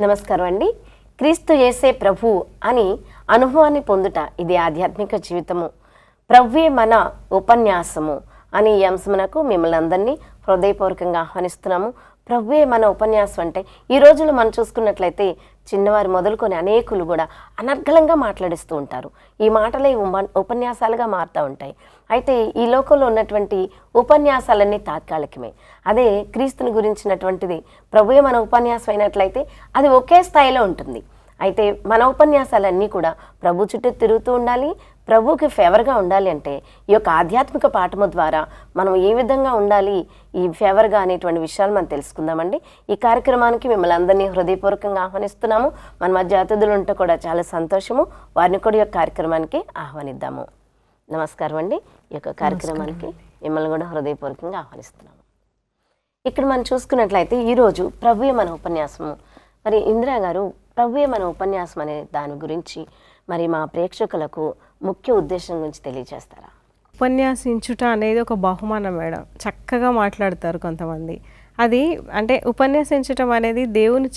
నమస్కారం అండి. క్రీస్తు యేసే ప్రభు అని అనుభవాన్ని పొందుట ఇది ఆధ్యాత్మిక జీవితము. ప్రభువే మన ఉపన్యాసము అని ఈ అంశమునకు మిమ్మల్ని అందరినీ హృదయపూర్వకంగా ఆహ్వానిస్తున్నాము. ప్రభువే మన ఉపన్యాసం అంటే ఈ రోజుల్లో మనం చూసుకున్నట్లయితే చిన్నవారు మొదలుకొని అనేకులు కూడా అనర్గళంగా మాట్లాడిస్తూ ఉంటారు. ఈ మాటలే ఉపన్యాసాలుగా మారుతూ ఉంటాయి. అయితే ఈ లోకంలో ఉన్నటువంటి ఉపన్యాసాలన్నీ తాత్కాలికమే. అదే క్రీస్తుని గురించినటువంటిది ప్రభువే మన ఉపన్యాసం అయినట్లయితే అది ఒకే స్థాయిలో ఉంటుంది. అయితే మన ఉపన్యాసాలన్నీ కూడా ప్రభు చుట్టూ తిరుగుతూ ఉండాలి. ప్రభువుకి ఫేవర్గా ఉండాలి అంటే ఈ యొక్క ఆధ్యాత్మిక పాఠము ద్వారా మనం ఏ విధంగా ఉండాలి, ఈ ఫేవర్గా అనేటువంటి విషయాలు మనం తెలుసుకుందామండి. ఈ కార్యక్రమానికి మిమ్మల్ని అందరినీ హృదయపూర్వకంగా ఆహ్వానిస్తున్నాము. మన మధ్య అతిథులు ఉంటే కూడా చాలా సంతోషము. వారిని కూడా ఈ యొక్క కార్యక్రమానికి ఆహ్వానిద్దాము. నమస్కారం అండి. ఈ యొక్క కార్యక్రమానికి మిమ్మల్ని కూడా హృదయపూర్వకంగా ఆహ్వానిస్తున్నాము. ఇక్కడ మనం చూసుకున్నట్లయితే ఈరోజు ప్రభువే మన ఉపన్యాసము. మరి ఇందిరా గారు, ప్రభువే మన ఉపన్యాసం అనే దాని గురించి మరి మా ప్రేక్షకులకు ముఖ్య ఉద్దేశం గురించి తెలియజేస్తారా? ఉపన్యాసించుట అనేది ఒక బహుమానం మేడం. చక్కగా మాట్లాడతారు కొంతమంది. అది అంటే ఉపన్యాసించటం అనేది దేవుని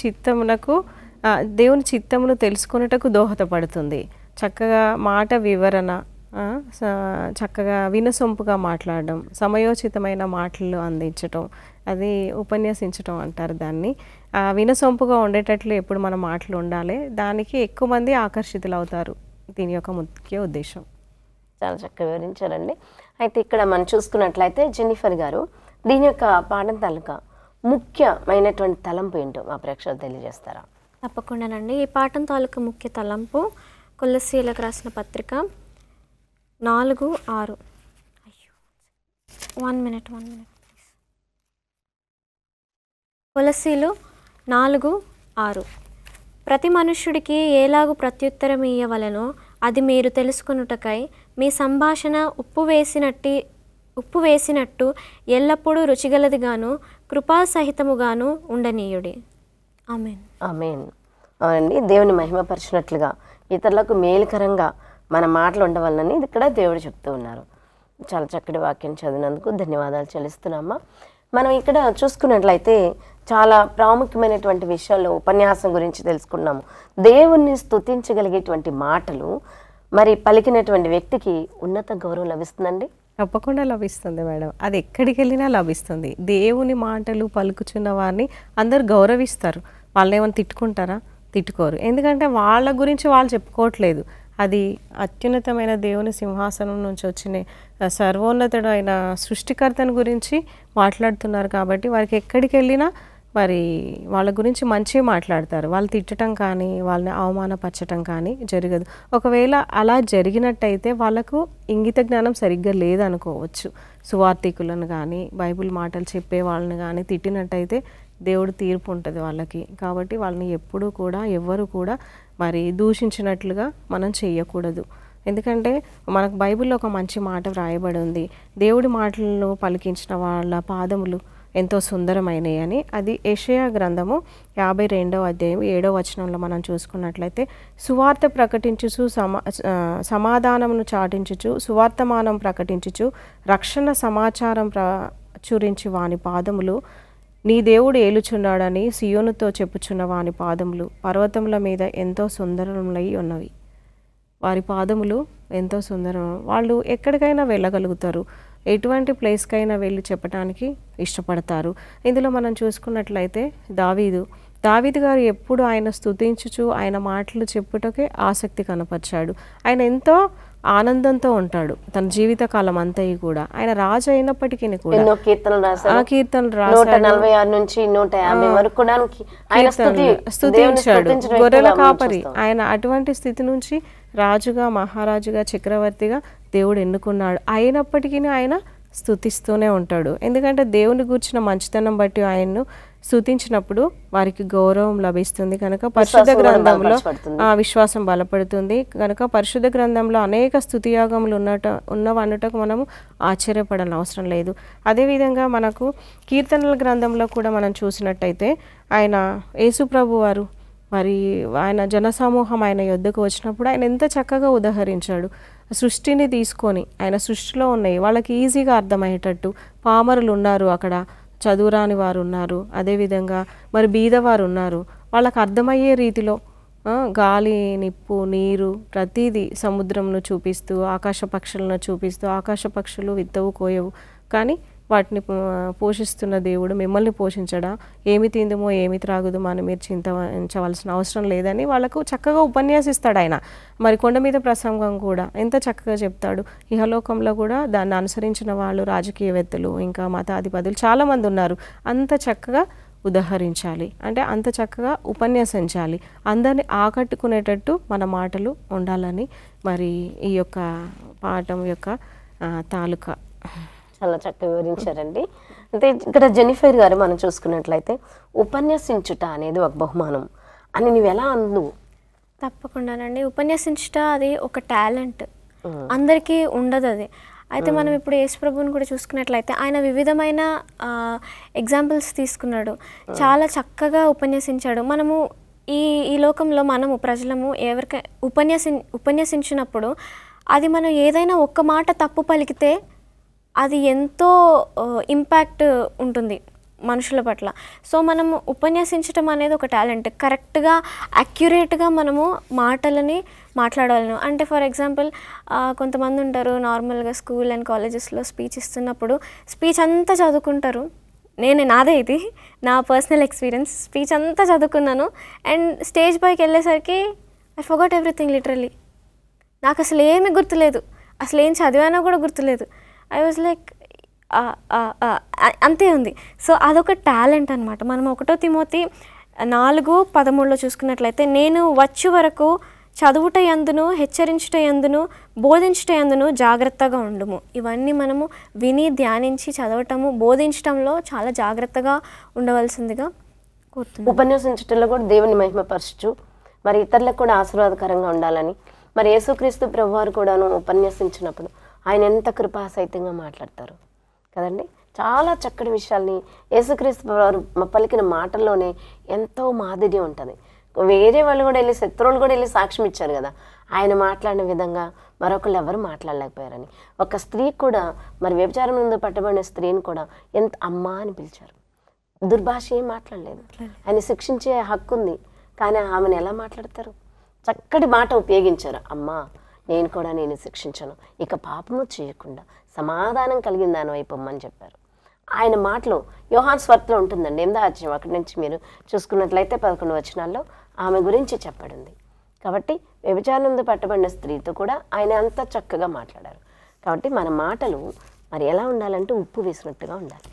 చిత్తమును తెలుసుకొనుటకు దోహదపడుతుంది. చక్కగా మాట వివరణ, చక్కగా వినసొంపుగా మాట్లాడడం, సమయోచితమైన మాటలు అందించటం, అది ఉపన్యసించటం అంటారు దాన్ని. వినసొంపుగా ఉండేటట్లు ఎప్పుడు మన మాటలు ఉండాలి. దానికి ఎక్కువ మంది ఆకర్షితులు అవుతారు. దీని యొక్క ముఖ్య ఉద్దేశం. చాలా చక్కగా వివరించారండి. అయితే ఇక్కడ మనం చూసుకున్నట్లయితే జెన్నిఫర్ గారు, దీని యొక్క పాఠం తాలూకా ముఖ్యమైనటువంటి తలంపు ఏంటో మా ప్రేక్షకులు తెలియజేస్తారా? తప్పకుండానండి. ఈ పాఠం తాలూకా ముఖ్య తలంపు కొలస్సీలకు రాసిన పత్రిక 4:6. వన్ మినిట్ కొలస్సీలు 4:6. ప్రతి మనుష్యుడికి ఎలాగు ప్రత్యుత్తరం ఇయ్యవలెనో అది మీరు తెలుసుకొనుటకై మీ సంభాషణ ఉప్పు వేసినట్టు ఎల్లప్పుడూ రుచిగలదిగాను కృపాసహితముగాను ఉండనీయుడి. ఆమేన్. ఆమేన్. అవునండి, దేవుని మహిమపరిచినట్లుగా ఇతరులకు మేలుకరంగా మన మాటలు ఉండవాలని ఇక్కడ దేవుడు చెప్తూ ఉన్నారు. చాలా చక్కటి వాక్యం చదివినందుకు ధన్యవాదాలు చెల్లిస్తున్నామా. మనం ఇక్కడ చూసుకున్నట్లయితే చాలా ప్రాముఖ్యమైనటువంటి విషయాల్లో ఉపన్యాసం గురించి తెలుసుకున్నాము. దేవుణ్ణి స్తుతించగలిగేటువంటి మాటలు మరి పలికినటువంటి వ్యక్తికి ఉన్నత గౌరవం లభిస్తుందండి. తప్పకుండా లభిస్తుంది మేడం. అది ఎక్కడికి వెళ్ళినా లభిస్తుంది. దేవుని మాటలు పలుకుచున్న వారిని అందరు గౌరవిస్తారు. వాళ్ళని ఏమైనా తిట్టుకుంటారా? తిట్టుకోరు. ఎందుకంటే వాళ్ళ గురించి వాళ్ళు చెప్పుకోవట్లేదు. అది అత్యున్నతమైన దేవుని సింహాసనం నుంచి వచ్చిన సర్వోన్నతుడైన సృష్టికర్తను గురించి మాట్లాడుతున్నారు. కాబట్టి వారికి ఎక్కడికి వెళ్ళినా మరి వాళ్ళ గురించి మంచిగా మాట్లాడతారు. వాళ్ళు తిట్టడం కానీ వాళ్ళని అవమానపరచడం కానీ జరగదు. ఒకవేళ అలా జరిగినట్టయితే వాళ్ళకు ఇంగిత జ్ఞానం సరిగ్గా లేదనుకోవచ్చు. సువార్థికులను కానీ బైబిల్ మాటలు చెప్పే వాళ్ళని కానీ తిట్టినట్టయితే దేవుడు తీర్పు ఉంటుంది వాళ్ళకి. కాబట్టి వాళ్ళని ఎప్పుడూ కూడా ఎవ్వరు కూడా మరి దూషించినట్లుగా మనం చేయకూడదు. ఎందుకంటే మనకు బైబిల్లో ఒక మంచి మాట వ్రాయబడి ఉంది. దేవుడి మాటలను పలికించిన వాళ్ళ పాదములు ఎంతో సుందరమైనవి అని. అది యెషయా గ్రంథము 52వ అధ్యాయం 7వ వచనంలో మనం చూసుకున్నట్లయితే, సువార్త ప్రకటించుచు సమాధానమును చాటించుచు సువార్తమానం ప్రకటించుచు రక్షణ సమాచారం ప్రచురించి వాని పాదములు నీ దేవుడు ఏలుచున్నాడని సియోనుతో చెప్పుచున్న వాని పాదములు పర్వతముల మీద ఎంతో సుందరములై ఉన్నవి. వారి పాదములు ఎంతో సుందరం. వాళ్ళు ఎక్కడికైనా వెళ్ళగలుగుతారు. ఎటువంటి ప్లేస్కైనా వెళ్ళి చెప్పడానికి ఇష్టపడతారు. ఇందులో మనం చూసుకున్నట్లయితే దావీదు గారు ఎప్పుడు ఆయన స్తుతించుచు ఆయన మాటలు చెప్పుటకే ఆసక్తి కనపరిచాడు. ఆయన ఎంతో ఆనందంతో ఉంటాడు తన జీవిత కాలం అంతా కూడా. ఆయన రాజు అయినప్పటికీ కూడా కీర్తనలు రాశాడు. స్తుతించాడు. గొర్రెల కాపరి ఆయన. అటువంటి స్థితి నుంచి రాజుగా, మహారాజుగా, చక్రవర్తిగా దేవుడు ఎన్నుకున్నాడు. అయినప్పటికీ ఆయన స్తుతిస్తూనే ఉంటాడు. ఎందుకంటే దేవుని గూర్చిన మంచితనం బట్టి ఆయన్ను స్తుతించినప్పుడు వారికి గౌరవం లభిస్తుంది. కనుక పరిశుద్ధ గ్రంథంలో విశ్వాసం బలపడుతుంది. కనుక పరిశుద్ధ గ్రంథంలో అనేక స్తుతియాగములు ఉన్నవన్నటకు మనము ఆశ్చర్యపడాల్సిన అవసరం లేదు. అదేవిధంగా మనకు కీర్తనల గ్రంథంలో కూడా మనం చూసినట్టయితే ఆయన యేసు ప్రభు వారు మరి ఆయన జనసమూహం ఆయన యొద్దకు వచ్చినప్పుడు ఆయన ఎంత చక్కగా ఉదహరించాడు. సృష్టిని తీసుకొని ఆయన సృష్టిలో ఉన్నాయి వాళ్ళకి ఈజీగా అర్థమయ్యేటట్టు. పామరులు ఉన్నారు, అక్కడ చదువురాని వారు ఉన్నారు, అదేవిధంగా మరి బీదవారు ఉన్నారు, వాళ్ళకి అర్థమయ్యే రీతిలో గాలి, నిప్పు, నీరు, ప్రతిదీ సముద్రంను చూపిస్తూ, ఆకాశ పక్షులను చూపిస్తూ, ఆకాశ పక్షులు విత్తవు కోయవు కానీ వాటిని పోషిస్తున్న దేవుడు మిమ్మల్ని పోషించడా, ఏమి తిందుమో ఏమి త్రాగుదుమో అని మీరు చింతించవలసిన అవసరం లేదని వాళ్ళకు చక్కగా ఉపన్యాసిస్తాడు ఆయన. మరి కొండ మీద ప్రసంగం కూడా ఎంత చక్కగా చెప్తాడు. ఇహలోకంలో కూడా దాన్ని అనుసరించిన వాళ్ళు రాజకీయవేత్తలు ఇంకా మతాధిపతులు చాలామంది ఉన్నారు. అంత చక్కగా ఉదహరించాలి అంటే అంత చక్కగా ఉపన్యసించాలి, అందరిని ఆకట్టుకునేటట్టు మన మాటలు ఉండాలని మరి ఈ యొక్క పాఠం యొక్క తాలూకా చాలా చక్కగా వివరించారండి. అంటే ఇక్కడ జెన్నిఫర్ గారు మనం చూసుకున్నట్లయితే ఉపన్యసించుట అనేది ఒక బహుమానం అని నువ్వు ఎలా అందువు? తప్పకుండానండి. ఉపన్యసించుట అది ఒక టాలెంట్, అందరికీ ఉండదు అది. అయితే మనం ఇప్పుడు యేసుప్రభుని కూడా చూసుకున్నట్లయితే ఆయన వివిధమైన ఎగ్జాంపుల్స్ తీసుకున్నాడు, చాలా చక్కగా ఉపన్యసించాడు. మనము ఈ లోకంలో మనము ప్రజలము ఎవరికి ఉపన్యసించినప్పుడు అది మనం ఏదైనా ఒక్క మాట తప్పు పలికితే అది ఎంతో ఇంపాక్ట్ ఉంటుంది మనుషుల పట్ల. సో మనము ఉపన్యసించడం అనేది ఒక టాలెంట్. కరెక్ట్గా అక్యురేట్గా మనము మాటలని మాట్లాడాలను. అంటే ఫర్ ఎగ్జాంపుల్ కొంతమంది ఉంటారు నార్మల్గా స్కూల్ అండ్ కాలేజెస్లో స్పీచ్ ఇస్తున్నప్పుడు స్పీచ్ అంతా చదువుకుంటారు. నాదే ఇది నా పర్సనల్ ఎక్స్పీరియన్స్. స్పీచ్ అంతా చదువుకున్నాను అండ్ స్టేజ్ పైకి వెళ్ళేసరికి ఐ ఫర్గాట్ ఎవ్రీథింగ్ లిటరలీ. నాకు అసలు ఏమీ గుర్తులేదు, అసలు ఏం చదివానో కూడా గుర్తులేదు. ఐ వాజ్ లైక్ అంతే ఉంది. సో అదొక టాలెంట్ అనమాట. మనం 1 తిమోతి 4:13 చూసుకున్నట్లయితే నేను వచ్చు వరకు చదువుట యందును హెచ్చరించుట యందును బోధించుట యందును జాగ్రత్తగా ఉండుము. ఇవన్నీ మనము విని ధ్యానించి చదవటము బోధించటంలో చాలా జాగ్రత్తగా ఉండవలసిందిగా కోరుతున్నాను. ఉపన్యసించటంలో కూడా దేవుని మహిమపరచు, మరి ఇతరులకు కూడా ఆశీర్వాదకరంగా ఉండాలని. మరి యేసుక్రీస్తు ప్రభువారు కూడాను ఉపన్యసించినప్పుడు ఆయన ఎంత కృపాసహితంగా మాట్లాడతారు కదండి. చాలా చక్కటి విషయాల్ని యేసుక్రీస్తు వారు పలికిన మాటల్లోనే ఎంతో మాధుర్యం ఉంటుంది. వేరే వాళ్ళు కూడా వెళ్ళి శత్రువులు కూడా వెళ్ళి సాక్ష్యం ఇచ్చారు కదా ఆయన మాట్లాడిన విధంగా మరొకళ్ళు ఎవరు మాట్లాడలేకపోయారని. ఒక స్త్రీ కూడా మరి వ్యభిచారం ముందు పట్టబడిన స్త్రీని కూడా ఎంత అమ్మా అని పిలిచారు. దుర్భాష ఏం మాట్లాడలేదు, ఆయన శిక్షించే హక్కు ఉంది కానీ ఆమెను ఎలా మాట్లాడతారు? చక్కటి మాట ఉపయోగించారు. అమ్మా నేను శిక్షించను, ఇక పాపము చేయకుండా సమాధానం కలిగిన దాని వైపు అమ్మని చెప్పారు. ఆయన మాటలు యోహాన్ స్వార్తలో ఉంటుందండి 8వ అధ్యాయం అక్కడి నుంచి మీరు చూసుకున్నట్లయితే 11 వచనాల్లో ఆమె గురించి చెప్పబడింది. కాబట్టి వ్యభిచారం పట్టబడిన స్త్రీతో కూడా ఆయన అంత చక్కగా మాట్లాడారు. కాబట్టి మన మాటలు మరి ఎలా ఉండాలంటే ఉప్పు వేసినట్టుగా ఉండాలి.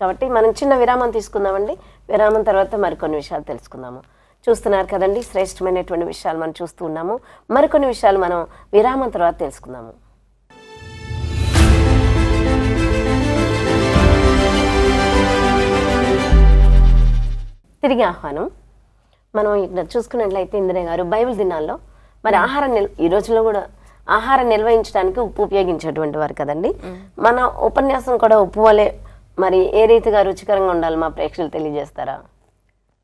కాబట్టి మనం చిన్న విరామం తీసుకుందామండి. విరామం తర్వాత మరికొన్ని విషయాలు తెలుసుకుందాము. చూస్తున్నారు కదండి, శ్రేష్టమైనటువంటి విషయాలు మనం చూస్తూ ఉన్నాము. మరికొన్ని విషయాలు మనం విరామం తర్వాత తెలుసుకుందాము. తిరిగి ఆహ్వానం. మనం ఇక్కడ చూసుకున్నట్లయితే ఇందిరా గారు బైబిల్ దినాల్లో మరి ఈ రోజుల్లో కూడా ఆహారం నిల్వహించడానికి ఉప్పు ఉపయోగించేటువంటి వారు కదండి. మన ఉపన్యాసం కూడా ఉప్పు వలె మరి ఏ రీతిగా రుచికరంగా ఉండాలి మా ప్రేక్షకులు తెలియజేస్తారా?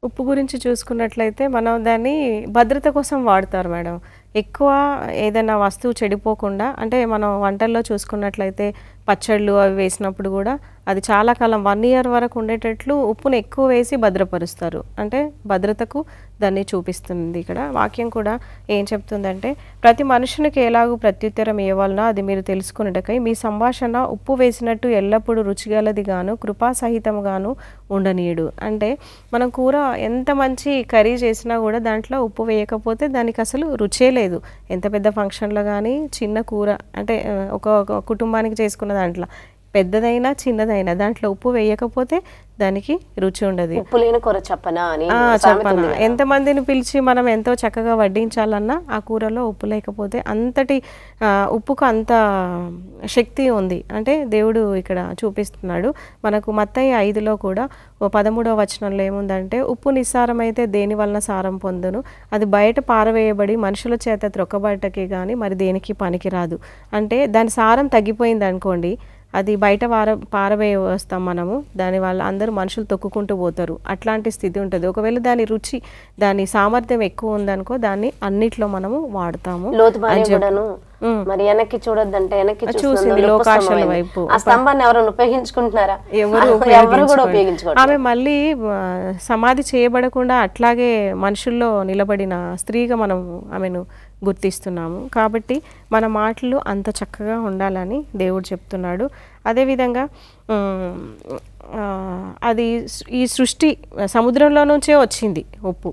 ఉప్పు గురించి చూసుకున్నట్లయితే మనం దాన్ని భద్రత కోసం వాడతారు మేడం. ఎక్కువ ఏదైనా వస్తువు చెడిపోకుండా, అంటే మనం వంటల్లో చూసుకున్నట్లయితే పచ్చళ్ళు అవి వేసినప్పుడు కూడా అది చాలా కాలం 1 year వరకు ఉండేటట్లు ఉప్పును ఎక్కువ వేసి భద్రపరుస్తారు. అంటే భద్రతకు దాన్ని చూపిస్తుంది. ఇక్కడ వాక్యం కూడా ఏం చెప్తుందంటే ప్రతి మనుషునికి ఎలాగూ ప్రత్యుత్తరం ఇవ్వాలనో అది మీరు తెలుసుకున్నటకై మీ సంభాషణ ఉప్పు వేసినట్టు ఎల్లప్పుడూ రుచిగలదిగాను కృపాసహితంగాను ఉండనీయుడు. అంటే మనం కూర ఎంత మంచి కర్రీ చేసినా కూడా దాంట్లో ఉప్పు వేయకపోతే దానికి అసలు రుచే లేదు. ఎంత పెద్ద ఫంక్షన్లో కానీ చిన్న కూర అంటే ఒక కుటుంబానికి చేసుకున్న దాంట్లో పెద్దదైనా చిన్నదైనా దాంట్లో ఉప్పు వేయకపోతే దానికి రుచి ఉండదు. ఉప్పు లేని కూర చెప్పనా అని చెప్పనా. ఎంతమందిని పిలిచి మనం ఎంతో చక్కగా వడ్డించాలన్నా ఆ కూరలో ఉప్పు లేకపోతే అంతటి ఉప్పుకు అంత శక్తి ఉంది. అంటే దేవుడు ఇక్కడ చూపిస్తున్నాడు మనకు. మత్తయి 5లో కూడా 13వ వచనంలో ఏముందంటే ఉప్పు నిస్సారమైతే దేని వలన సారం పొందును, అది బయట పారవేయబడి మనుషుల చేత త్రొక్కబట్టకి కానీ మరి దేనికి పనికిరాదు. అంటే దాని సారం తగ్గిపోయింది అనుకోండి, అది బయట పారవేస్తాం మనము, దానివల్ల అందరూ మనుషులు తొక్కుకుంటూ పోతారు, అట్లాంటి స్థితి ఉంటుంది. ఒకవేళ దాని రుచి దాని సామర్థ్యం ఎక్కువ ఉందనుకో దాన్ని అన్నిట్లో మనము వాడతాము. లోతు భార్య కూడాను మరి వెనక్కి చూడొద్దంటే వెనక్కి చూసింది లోకాశల వైపు. ఆ స్తంభాన్ని ఎవరైనా ఉపయోగించుకుంటున్నారా? ఎవరు కూడా ఉపయోగించుకోవట్లేదు. ఆమె మళ్ళీ సమాధి చేయబడకుండా అట్లాగే మనుషుల్లో నిలబడిన స్త్రీగా మనం ఆమెను గుర్తిస్తున్నాము. కాబట్టి మన మాటలు అంత చక్కగా ఉండాలని దేవుడు చెప్తున్నాడు. అదేవిధంగా అది ఈ సృష్టి సముద్రంలో నుంచే వచ్చింది ఉప్పు,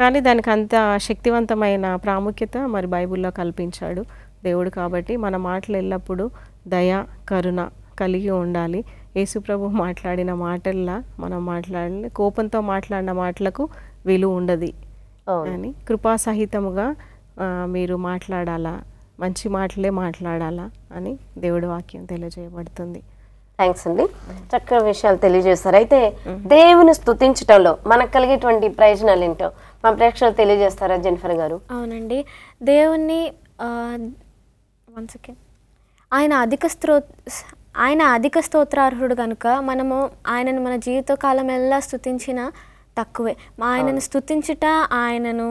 కానీ దానికి అంత శక్తివంతమైన ప్రాముఖ్యత మరి బైబిల్లో కల్పించాడు దేవుడు. కాబట్టి మన మాటలు ఎల్లప్పుడూ దయ కరుణ కలిగి ఉండాలి. యేసుప్రభు మాట్లాడిన మాటల్లా మనం మాట్లాడాలి. కోపంతో మాట్లాడిన మాటలకు విలువ ఉండదు అని కృపాసహితముగా మీరు మాట్లాడాలా, మంచి మాటలే మాట్లాడాలా అని దేవుడి వాక్యం తెలియజేయబడుతుంది. థ్యాంక్స్ అండి, చక్కగా విషయాలు తెలియజేస్తారు. అయితే దేవుని స్తుతించటంలో మనకు కలిగేటువంటి ప్రయోజనాలు ఏంటో మా ప్రేక్షకులు తెలియజేస్తారా జెన్నిఫర్ గారు? అవునండి, దేవుణ్ణి వన్ సెకండ్ ఆయన అధిక స్తోత్రార్హుడు కనుక మనము ఆయనను మన జీవితకాలం ఎలా స్తుతించినా తక్కువే. ఆయనను స్తుతించుట, ఆయనను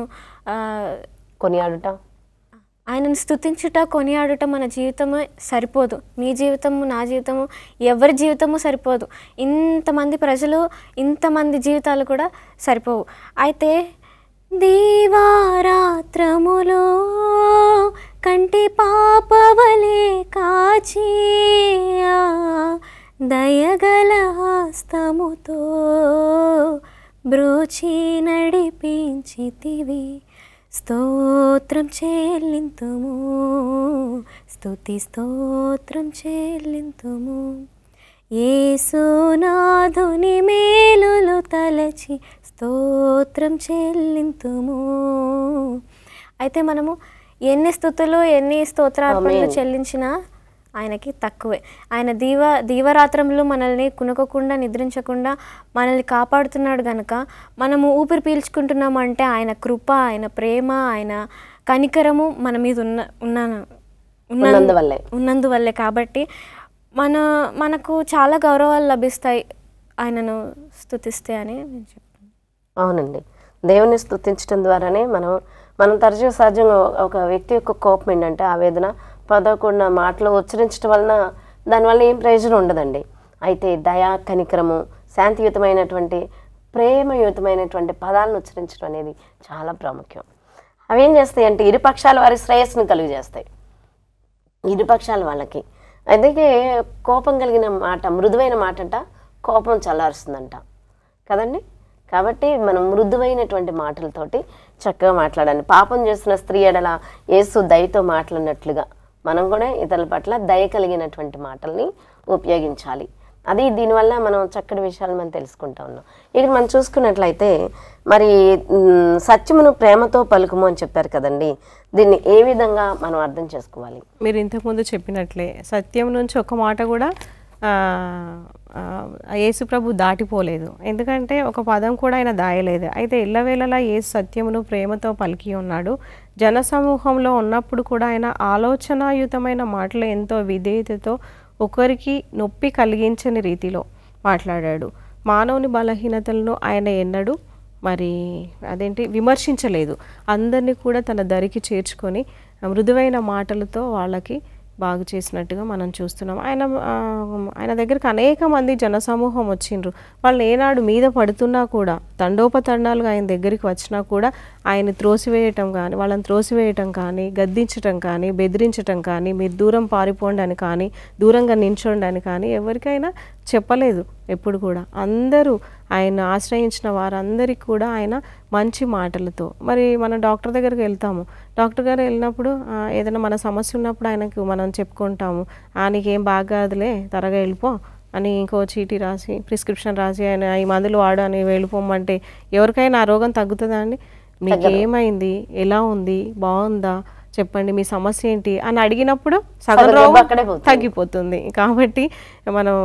స్తుతించుట కొనియాడుట మన జీవితము సరిపోదు. మీ జీవితము నా జీవితము ఎవరి జీవితము సరిపోదు. ఇంతమంది ప్రజలు ఇంతమంది జీవితాలు కూడా సరిపోవు. అయితే దీవారాత్రములో కంటి పాపవలే కాచి దయగల హస్తముతో బ్రోచి నడిపించితివి. స్తోత్రం చెల్లింతుము, స్తుతి స్తోత్రం చెల్లింతుము. యేసునాథుని మేలులు తలచి స్తోత్రం చెల్లింతుము. అయితే మనము ఎన్ని స్తుతులు ఎన్ని స్తోత్రార్పణలు చెల్లించినా ఆయనకి తక్కువే. ఆయన దీవరాత్రములు మనల్ని కునకకుండా నిద్రించకుండా మనల్ని కాపాడుతున్నాడు కనుక మనము ఊపిరి పీల్చుకుంటున్నామంటే ఆయన కృప, ఆయన ప్రేమ, ఆయన కనికరము మన మీద ఉన్నందువల్లే. కాబట్టి మనకు చాలా గౌరవాలు లభిస్తాయి ఆయనను స్తుతిస్తే అని నేను చెప్తాను. అవునండి, దేవుని స్తుతించడం ద్వారానే మనం తరచూ సహజంగా ఒక వ్యక్తి యొక్క కోపం ఏంటంటే ఆవేదన పదకొండ మాటలు ఉచ్చరించడం వలన దానివల్ల ఏం ప్రయోజనం ఉండదండి. అయితే దయా కనికరము శాంతియుతమైనటువంటి ప్రేమయుతమైనటువంటి పదాలను ఉచ్చరించడం అనేది చాలా ప్రాముఖ్యం. అవి ఏం చేస్తాయి అంటే ఇరుపక్షాల వారి శ్రేయస్సును కలుగజేస్తాయి. ఇరుపక్షాల వాళ్ళకి అందుకే కోపం కలిగిన మాట మృదువైన మాటంట కోపం చల్లారుస్తుందంట కదండి. కాబట్టి మనం మృదువైనటువంటి మాటలతోటి చక్కగా మాట్లాడాలి. పాపం చేస్తున్న స్త్రీ ఎడల యేసు దయతో మాట్లాడినట్లుగా మనం కూడా ఇతరుల పట్ల దయ కలిగినటువంటి మాటల్ని ఉపయోగించాలి. అది దీనివల్ల మనం చక్కటి విషయాలు మనం తెలుసుకుంటా ఉన్నాం. ఇక్కడ మనం చూసుకున్నట్లయితే మరి సత్యమును ప్రేమతో పలుకుము అని చెప్పారు కదండి. దీన్ని ఏ విధంగా మనం అర్థం చేసుకోవాలి? మీరు ఇంతకుముందు చెప్పినట్లే సత్యం నుంచి ఒక మాట కూడా యేసుప్రభు దాటిపోలేదు. ఎందుకంటే ఒక పదం కూడా ఆయన దాయలేదు. అయితే ఎల్లవేళలా యేసు సత్యమును ప్రేమతో పలికి ఉన్నాడు. జనసమూహంలో ఉన్నప్పుడు కూడా ఆయన ఆలోచనాయుతమైన మాటలు ఎంతో విధేయతతో ఒకరికి నొప్పి కలిగించని రీతిలో మాట్లాడాడు. మానవుని బలహీనతలను ఆయన ఎన్నడూ విమర్శించలేదు. అందరినీ కూడా తన దరికి చేర్చుకొని మృదువైన మాటలతో వాళ్ళకి బాగు చేసినట్టుగా మనం చూస్తున్నాం. ఆయన దగ్గరికి అనేక మంది జనసమూహం వచ్చిండ్రు. వాళ్ళు ఏనాడు మీద పడుతున్నా కూడా తండోపతండాలుగా ఆయన దగ్గరికి వచ్చినా కూడా ఆయన వాళ్ళని త్రోసివేయటం కానీ గద్దించటం కానీ బెదిరించటం కానీ మీరు దూరం పారిపోండి అని కానీ దూరంగా నించోండి అని కానీ ఎవరికైనా చెప్పలేదు. ఎప్పుడు కూడా అందరూ ఆయన ఆశ్రయించిన వారందరికీ కూడా ఆయన మంచి మాటలతో మరి మనం డాక్టర్ దగ్గరికి వెళ్తాము. డాక్టర్ గారు వెళ్ళినప్పుడు ఏదైనా మన సమస్య ఉన్నప్పుడు ఆయనకు మనం చెప్పుకుంటాము, నీకేం బాగాదులే త్వరగా వెళ్ళిపో అని ఇంకో చీటీ రాసి ప్రిస్క్రిప్షన్ రాసి ఆయన ఈ మందులు వాడు అని వెళ్ళిపోమంటే ఎవరికైనా ఆ రోగం తగ్గుతుందా అండి? మీకు ఏమైంది, ఎలా ఉంది, బాగుందా చెప్పండి, మీ సమస్య ఏంటి అని అడిగినప్పుడు సగం రోగం తగ్గిపోతుంది. కాబట్టి మనం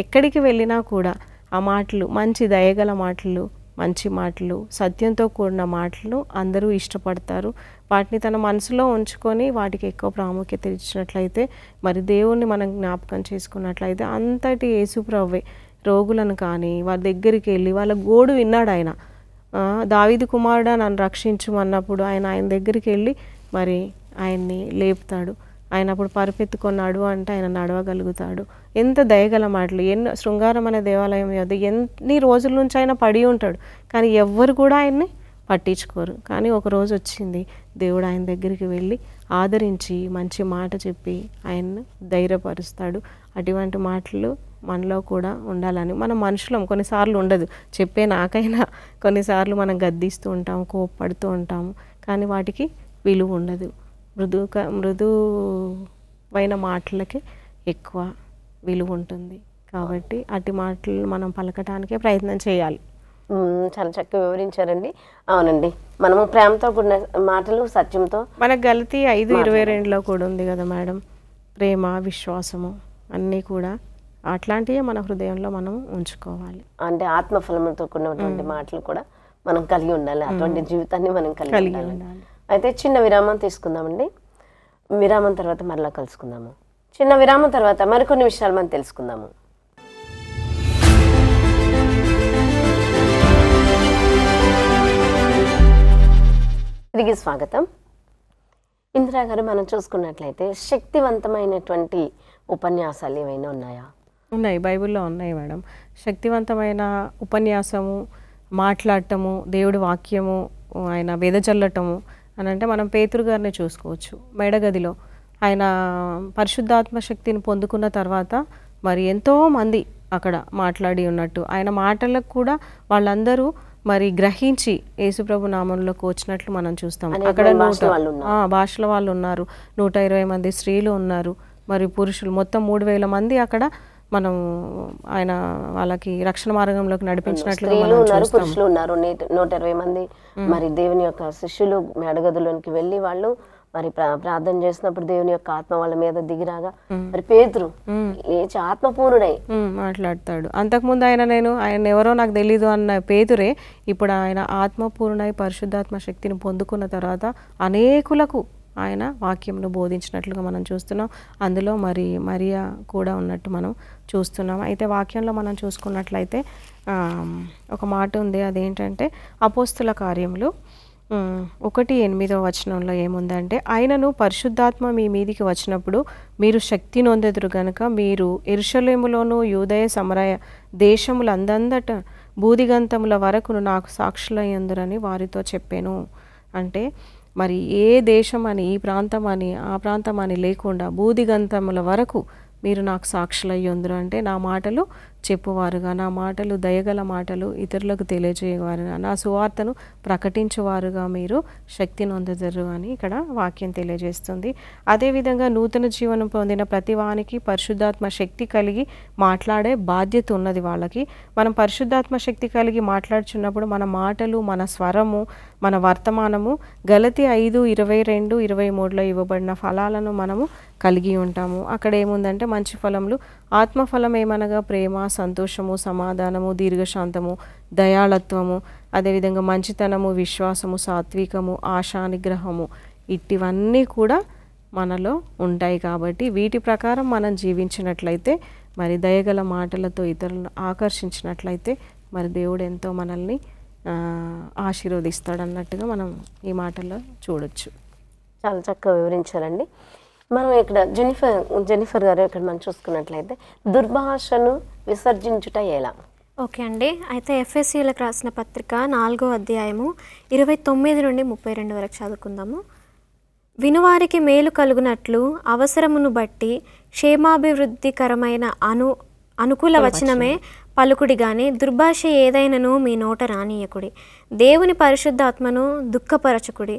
ఎక్కడికి వెళ్ళినా కూడా ఆ మాటలు మంచి దయగల మాటలు మంచి మాటలు, సత్యంతో కూడిన మాటలు అందరూ ఇష్టపడతారు. వాటిని తన మనసులో ఉంచుకొని వాటికి ఎక్కువ ప్రాముఖ్యత ఇచ్చినట్లయితే, మరి దేవుణ్ణి మనం జ్ఞాపకం చేసుకున్నట్లయితే అంతటి యేసుప్రభువే రోగులను కానీ వారి దగ్గరికి వెళ్ళి వాళ్ళ గోడు విన్నాడు ఆయన. దావీదు కుమారుడా నన్ను రక్షించుమన్నప్పుడు ఆయన దగ్గరికి వెళ్ళి మరి ఆయన్ని లేపుతాడు. ఆయన అప్పుడు పరిపెత్తుకున్నాడు అంటే ఆయన నడవగలుగుతాడు. ఎంత దయగల మాటలు! ఎన్నో శృంగారం అనే దేవాలయం వద్ద ఎన్ని రోజుల నుంచి ఆయన పడి ఉంటాడు, కానీ ఎవ్వరు కూడా ఆయన్ని పట్టించుకోరు. కానీ ఒక రోజు వచ్చింది, దేవుడు ఆయన దగ్గరికి వెళ్ళి ఆదరించి మంచి మాట చెప్పి ఆయన్ను ధైర్యపరుస్తాడు. అటువంటి మాటలు మనలో కూడా ఉండాలని. మనం మనుషులం, కొన్నిసార్లు ఉండదు. చెప్పే నాకైనా కొన్నిసార్లు మనం గద్దిస్తూ ఉంటాము, కోప్పడుతూ ఉంటాము, కానీ వాటికి విలువ ఉండదు. మృదువైన మాటలకి ఎక్కువ విలువ ఉంటుంది. కాబట్టి అట్టి మాటలు మనం పలకటానికే ప్రయత్నం చేయాలి. చాలా చక్కగా వివరించారండి. అవునండి, మనము ప్రేమతో కూడిన మాటలు, సత్యంతో. మనకు గలతీ 5:22లో కూడా ఉంది కదా మేడం, ప్రేమ, విశ్వాసము అన్నీ కూడా అట్లాంటివే మన హృదయంలో మనం ఉంచుకోవాలి. అంటే ఆత్మఫలములతో కూడినటువంటి మాటలు కూడా మనం కలిగి ఉండాలి. అటువంటి జీవితాన్ని మనం కలిగి ఉండాలి. అయితే చిన్న విరామం తీసుకుందామండి. విరామం తర్వాత మరలా కలుసుకుందాము. చిన్న విరామం తర్వాత మరికొన్ని విషయాలు మనం తెలుసుకుందాము. తిరిగి స్వాగతం. ఇందిరా గారు, మనం చూసుకున్నట్లయితే శక్తివంతమైనటువంటి ఉపన్యాసాలు ఏమైనా ఉన్నాయా? ఉన్నాయి, బైబిల్లో ఉన్నాయి మేడం. శక్తివంతమైన ఉపన్యాసము, మాట్లాడటము, దేవుడి వాక్యము, ఆయన వెదజల్లటము అని అంటే మనం పేతురు గారిని చూసుకోవచ్చు. మేడగదిలో ఆయన పరిశుద్ధాత్మ శక్తిని పొందుకున్న తర్వాత మరి ఎంతోమంది అక్కడ మాట్లాడి ఉన్నట్టు, ఆయన మాటలకు కూడా వాళ్ళందరూ మరి గ్రహించి యేసుప్రభు నామంలోకి వచ్చినట్లు మనం చూస్తాం. అక్కడ భాషల వాళ్ళు ఉన్నారు, 120 మంది స్త్రీలు ఉన్నారు, మరి పురుషులు మొత్తం 3000 మంది అక్కడ మనం ఆయన వాళ్ళకి రక్షణ మార్గంలోకి నడిపించినట్లుగా పురుషులు ఉన్నారు. 120 మంది మరి దేవుని యొక్క శిష్యులు మేడగదులోనికి వెళ్ళి వాళ్ళు మరి ప్రార్థన చేసినప్పుడు దేవుని యొక్క ఆత్మ వాళ్ళ మీద దిగిరాగా మరి పేతురు లేచి ఆత్మపూర్ణుడై మాట్లాడతాడు. అంతకుముందు ఆయన ఎవరో నాకు తెలీదు అన్న పేతురే ఇప్పుడు ఆయన ఆత్మపూర్ణై పరిశుద్ధాత్మ శక్తిని పొందుకున్న తర్వాత అనేకులకు ఆయన వాక్యంను బోధించినట్లుగా మనం చూస్తున్నాం. అందులో మరియా కూడా ఉన్నట్టు మనం చూస్తున్నాం. అయితే వాక్యంలో మనం చూసుకున్నట్లయితే ఒక మాట ఉంది, అదేంటంటే అపోస్తుల కార్యములు 1:8 వచనంలో ఏముందంటే, ఆయనను పరిశుద్ధాత్మ మీ మీదికి వచ్చినప్పుడు మీరు శక్తి నొందెదురు గనుక మీరు యెరూషలేములోను యూదయ సమరయ దేశములందంతట బూదిగంతముల వరకును నాకు సాక్షులయ్యందురని వారితో చెప్పాను. అంటే మరి ఏ దేశం అని, ఈ ప్రాంతం అని, ఆ ప్రాంతం అని లేకుండా బూదిగంతముల వరకు మీరు నాకు సాక్షులయ్యందురు అంటే నా మాటలు చెప్పువారుగా, నా మాటలు దయగల మాటలు ఇతరులకు తెలియజేయవారుగా, నా సువార్తను ప్రకటించువారుగా మీరు శక్తి నొందెదరు అని ఇక్కడ వాక్యం తెలియజేస్తుంది. అదేవిధంగా నూతన జీవనం పొందిన ప్రతి వానికి పరిశుద్ధాత్మ శక్తి కలిగి మాట్లాడే బాధ్యత ఉన్నది వాళ్ళకి. మనం పరిశుద్ధాత్మ శక్తి కలిగి మాట్లాడుచున్నప్పుడు మన మాటలు, మన స్వరము, మన వర్తమానము గలతీ 5:22-23లో ఇవ్వబడిన ఫలాలను మనము కలిగి ఉంటాము. అక్కడ ఏముందంటే మంచి ఫలములు, ఆత్మఫలం ఏమనగా ప్రేమ, సంతోషము, సమాధానము, దీర్ఘశాంతము, దయాళత్వము, అదేవిధంగా మంచితనము, విశ్వాసము, సాత్వికము, ఆశా నిగ్రహము, ఇటివన్నీ కూడా మనలో ఉంటాయి. కాబట్టి వీటి ప్రకారం మనం జీవించినట్లయితే, మరి దయగల మాటలతో ఇతరులను ఆకర్షించినట్లయితే మరి దేవుడు ఎంతో మనల్ని ఆశీర్వదిస్తాడు అన్నట్టుగా మనం ఈ మాటల్లో చూడొచ్చు. చాలా చక్కగా వివరించారండి. మనం ఇక్కడ జెనిఫర్ గారు ఇక్కడ మనం చూసుకున్నట్లయితే దుర్భాషను విసర్జించుట ఎలా? ఓకే అండి. అయితే ఎఫ్ఎస్సీలకు రాసిన పత్రిక 4వ అధ్యాయము 29-32 వరకు చదువుకుందాము. వినువారికి మేలు కలుగునట్లు అవసరమును బట్టి క్షేమాభివృద్ధికరమైన అనుకూల వచనమే పలుకుడి గాని దుర్భాష ఏదైనను మీ నోట రానియకుడి. దేవుని పరిశుద్ధాత్మను దుఃఖపరచకుడి.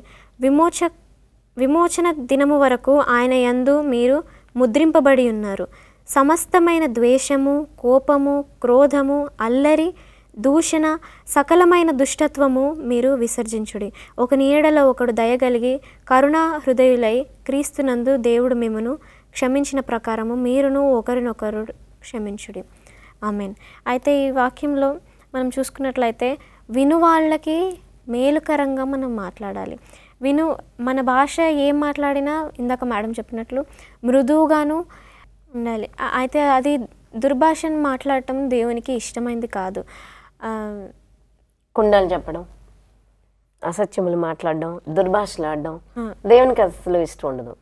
విమోచన దినము వరకు ఆయన యందు మీరు ముద్రింపబడి ఉన్నారు. సమస్తమైన ద్వేషము, కోపము, క్రోధము, అల్లరి, దూషణ, సకలమైన దుష్టత్వము మీరు విసర్జించుడి. ఒక నీడలో ఒకడు దయగలిగి కరుణా హృదయులై క్రీస్తునందు దేవుడు మిమ్మను క్షమించిన ప్రకారము మీరును ఒకరినొకరు క్షమించుడి. ఆమేన్. అయితే ఈ వాక్యంలో మనం చూసుకున్నట్లయితే విను వాళ్ళకి మేలుకరంగా మనం మాట్లాడాలి. మన భాష ఏం మాట్లాడినా ఇందాక మేడం చెప్పినట్లు మృదువుగాను ఉండాలి. అయితే అది దుర్భాషను మాట్లాడటం దేవునికి ఇష్టమైంది కాదు. కుండాలు చెప్పడం, అసత్యములు మాట్లాడడం, దుర్భాషలాడడం దేవునికి అసలు ఇష్టం ఉండదు.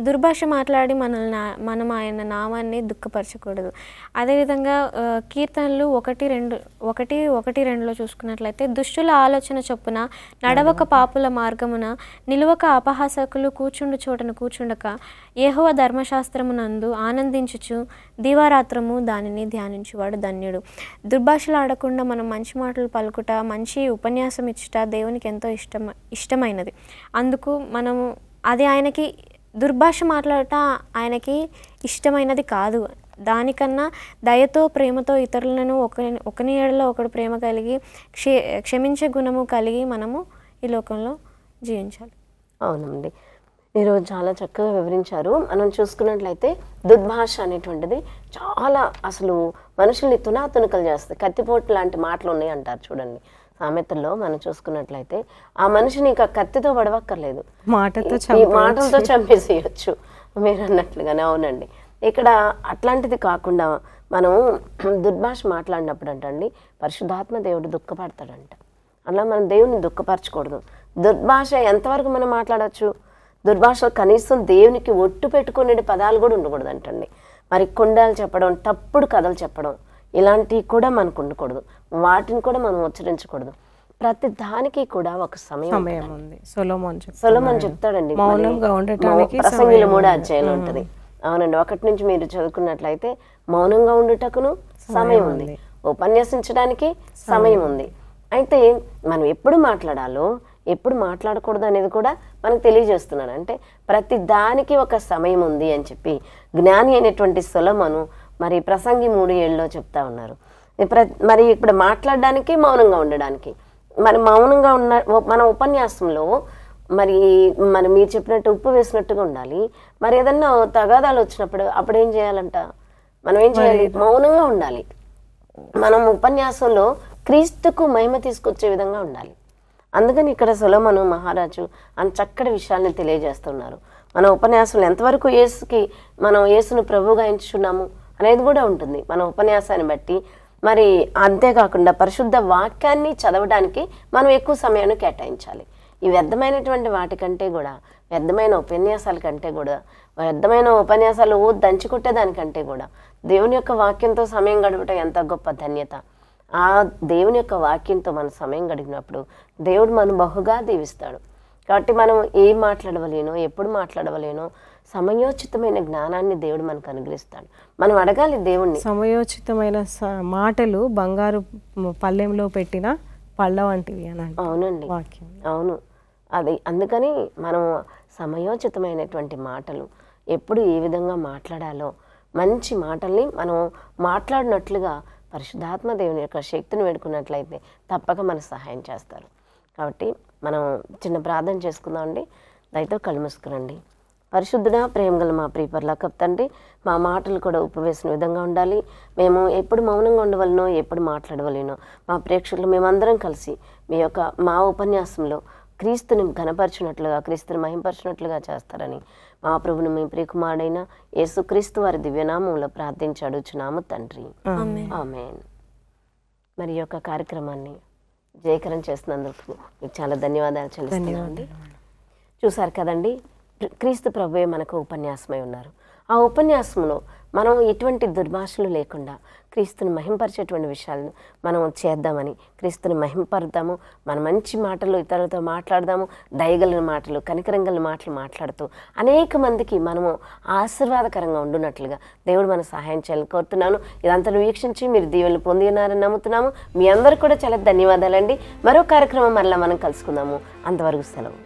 దుర్భాష మాట్లాడి మనం ఆయన నామాన్ని దుఃఖపరచకూడదు. అదేవిధంగా కీర్తనలు 1:1-2లో చూసుకున్నట్లయితే, దుష్టుల ఆలోచన చొప్పున నడవక పాపుల మార్గమున నిలువక అపహాసకులు కూర్చుండు చోటను కూర్చుండక యెహోవా ధర్మశాస్త్రమునందు ఆనందించుచు దివారాత్రము దానిని ధ్యానించువాడు ధన్యుడు. దుర్భాషలు ఆడకుండా మనం మంచి మాటలు పలుకుట, మంచి ఉపన్యాసం ఇచ్చుట దేవునికి ఎంతో ఇష్టమైనది. అందుకు మనము అది ఆయనకి దుర్భాష మాట్లాడట ఆయనకి ఇష్టమైనది కాదు. దానికన్నా దయతో ప్రేమతో ఇతరులను ఒకని ఏడలో ఒకడు ప్రేమ కలిగి క్షమించే గుణము కలిగి మనము ఈ లోకంలో జీవించాలి. అవునండి, మీరు చాలా చక్కగా వివరించారు. మనం చూసుకున్నట్లయితే దుర్భాష అనేటువంటిది చాలా అసలు మనుషుల్ని తునాతునకలు చేస్తుంది. కత్తిపోటు లాంటి మాటలు ఉన్నాయి అంటారు చూడండి సామెతల్లో. మనం చూసుకున్నట్లయితే ఆ మనిషిని ఇక కత్తితో పడవక్కర్లేదు, మాటలతో చంపేసేయచ్చు మీరు అన్నట్లుగానే. అవునండి, ఇక్కడ అట్లాంటిది కాకుండా మనం దుర్భాష మాట్లాడినప్పుడు అంటండి పరిశుద్ధాత్మ దేవుడు దుఃఖపడతాడంట. అలా మనం దేవుని దుఃఖపరచకూడదు. దుర్భాష ఎంతవరకు మనం మాట్లాడవచ్చు? దుర్భాషలో కనీసం దేవునికి ఒట్టు పెట్టుకునే పదాలు కూడా ఉండకూడదు అంటండి. మరి కొండాలు చెప్పడం, తప్పుడు కథలు చెప్పడం, ఇలాంటివి కూడా మనకు ఉండకూడదు. వాటిని కూడా మనం ఉచ్చరించకూడదు. ప్రతి దానికి కూడా ఒక సమయం ఉంది. సొలొమోన్ చెప్తాడండి, ప్రసంగిలో 3వ అధ్యాయంలో ఉంటుంది. అవునండి, 1 నుంచి మీరు చదువుకున్నట్లయితే మౌనంగా ఉండుటకును సమయం ఉంది, ఉపన్యసించడానికి సమయం ఉంది. అయితే మనం ఎప్పుడు మాట్లాడాలో ఎప్పుడు మాట్లాడకూడదు అనేది కూడా మనకు తెలియజేస్తున్నాడు. అంటే ప్రతి దానికి ఒక సమయం ఉంది అని చెప్పి జ్ఞాని అయినటువంటి సొలొమోను మరి ప్రసంగి 3:7లో చెప్తా ఉన్నారు. మరి ఇప్పుడు మాట్లాడడానికి, మౌనంగా ఉండడానికి. మరి మౌనంగా ఉన్న మన ఉపన్యాసంలో మరి మీరు చెప్పినట్టు ఉప్పు వేసినట్టుగా ఉండాలి. మరి ఏదన్నా తగాదాలు వచ్చినప్పుడు అప్పుడు ఏం చేయాలంట? మనం ఏం చేయాలి? మౌనంగా ఉండాలి. మనం ఉపన్యాసంలో క్రీస్తుకు మహిమ తీసుకొచ్చే విధంగా ఉండాలి. అందుకని ఇక్కడ సొలొమోను మహారాజు అని చక్కటి విషయాల్ని తెలియజేస్తున్నారు. మన ఉపన్యాసంలో ఎంతవరకు మనం యేసును ప్రభువుగా ఎంచుకున్నాము అనేది కూడా ఉంటుంది మన ఉపన్యాసాన్ని బట్టి. మరి అంతేకాకుండా పరిశుద్ధ వాక్యాన్ని చదవడానికి మనం ఎక్కువ సమయాన్ని కేటాయించాలి. ఈ వ్యర్థమైనటువంటి వాటికంటే కూడా, వ్యర్థమైన ఉపన్యాసాల కంటే కూడా, వ్యర్థమైన ఉపన్యాసాలు దంచుకొట్టేదానికంటే కూడా దేవుని యొక్క వాక్యంతో సమయం గడపటం ఎంత గొప్ప ధన్యత. ఆ దేవుని యొక్క వాక్యంతో మన సమయం గడిపినప్పుడు దేవుడు మనం బహుగా దీవిస్తాడు. కాబట్టి మనం ఏం మాట్లాడవలేనో, ఎప్పుడు మాట్లాడవలేనో సమయోచితమైన జ్ఞానాన్ని దేవుడు మనకు అనుగ్రహిస్తాడు. మనం అడగాలి దేవుణ్ణి. సమయోచితమైన మాటలు బంగారు పళ్ళెంలో పెట్టిన పళ్ళ వంటివి అని. అవునండి, అవును. అది అందుకని మనం సమయోచితమైనటువంటి మాటలు ఎప్పుడు ఏ విధంగా మాట్లాడాలో, మంచి మాటల్ని మనం మాట్లాడినట్లుగా పరిశుద్ధాత్మ దేవుని యొక్క శక్తిని వేడుకున్నట్లయితే తప్పక మనకు సహాయం చేస్తారు. కాబట్టి మనం చిన్న ప్రార్థన చేసుకుందామండి. దయతో కళ్ళు మూసుకురండి. పరిశుద్ధుడా, ప్రేమగల మా ప్రియ పరలోకపు తండ్రి, మా మాటలు కూడా ఉపవేసిన విధంగా ఉండాలి. మేము ఎప్పుడు మౌనంగా ఉండవలనో, ఎప్పుడు మాట్లాడవలేనో మా ప్రేక్షకులు మేమందరం కలిసి మా ఉపన్యాసంలో క్రీస్తుని ఘనపరచినట్లుగా, క్రీస్తుని మహింపరచినట్లుగా చేస్తారని మా ప్రభుని మీ ప్రియకుమారుడైన యేసుక్రీస్తు వారి దివ్యనామంలో ప్రార్థించి అడుగుచున్నాము తండ్రి, ఆమేన్. మరి యొక్క కార్యక్రమాన్ని జయకరం చేస్తున్నందుకు మీకు చాలా ధన్యవాదాలు చెల్లిస్తున్నామండి. చూసారు కదండి, క్రీస్తు ప్రభువే మనకు ఉపన్యాసమై ఉన్నారు. ఆ ఉపన్యాసంలో మనం ఎటువంటి దుర్భాషలు లేకుండా క్రీస్తుని మహింపరిచేటువంటి విషయాలను మనం చేద్దామని, క్రీస్తుని మహింపరుద్దాము. మన మంచి మాటలు ఇతరులతో మాట్లాడదాము, దయగలిగిన మాటలు, కనికరంగలిగిన మాటలు మాట్లాడుతూ అనేక మందికి మనము ఆశీర్వాదకరంగా ఉండున్నట్లుగా దేవుడు మన సహాయం చేయాలని కోరుతున్నాను. ఇదంతా వీక్షించి మీరు దీవెనలు పొంది ఉన్నారని నమ్ముతున్నాము. మీ అందరూ కూడా చాలా ధన్యవాదాలండి. మరో కార్యక్రమం మరలా మనం కలుసుకుందాము. అంతవరకు సెలవు.